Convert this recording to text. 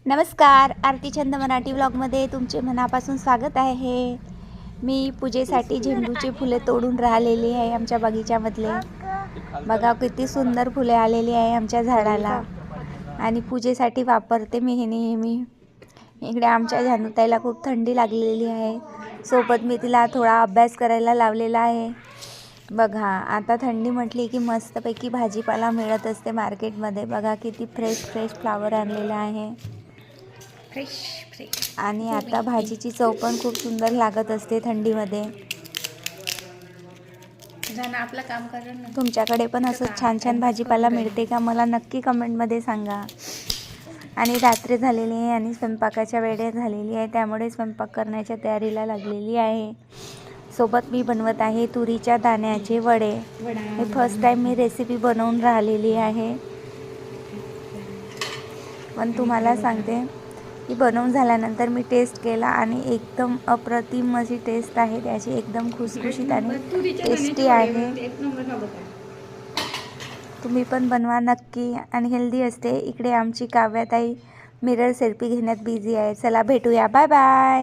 नमस्कार, आरती छंद मराठी व्लॉगमध्ये तुमचे मनापासून स्वागत आहे. मी पूजेसाठी झेंडूची फुले तोडून राहिलेली आहे आमच्या बगीच्यामधले. बघा किती सुंदर फुले आलेली आहे आमच्या झाडाला आणि पूजेसाठी वापरते मी हे नेहमी. इकडे आमच्या झानूताईला खूप थंडी लागलेली आहे, सोबत मी तिला थोडा अभ्यास करायला लावलेला आहे. बघा आता थंडी म्हटली की मस्तपैकी भाजीपाला मिळत असते मार्केटमध्ये. बघा किती फ्रेश फ्रेश फ्लावर आणलेला आहे आणि आता भाजीची चव पण खूप सुंदर लागत असते थंडीमध्ये. आपलं काम कर ना. तुमच्याकडे पण असं छान छान भाजीपाला मिळते का मला नक्की कमेंटमध्ये सांगा. आणि रात्री झालेली आहे आणि स्वयंपाकाच्या वेळ झालेली आहे, त्यामुळे स्वयंपाक करण्याच्या तयारीला लागलेली आहे. सोबत मी बनवत आहे तुरीच्या दाण्याचे वडे. हे फर्स्ट टाइम मी रेसिपी बनवून राहिलेली आहे, पण तुम्हाला सांगते की बनवून झाल्यानंतर मी टेस्ट केला आणि एकदम अप्रतिम अशी टेस्ट आहे त्याची, एकदम खुसखुशीत आणि टेस्टी आहे. तुम्ही पण बनवा नक्की आणि हेल्दी असते. इकडे आमची काव्याताई मिरर सेल्फी घेण्यात बिझी आहे. चला भेटूया, बाय बाय.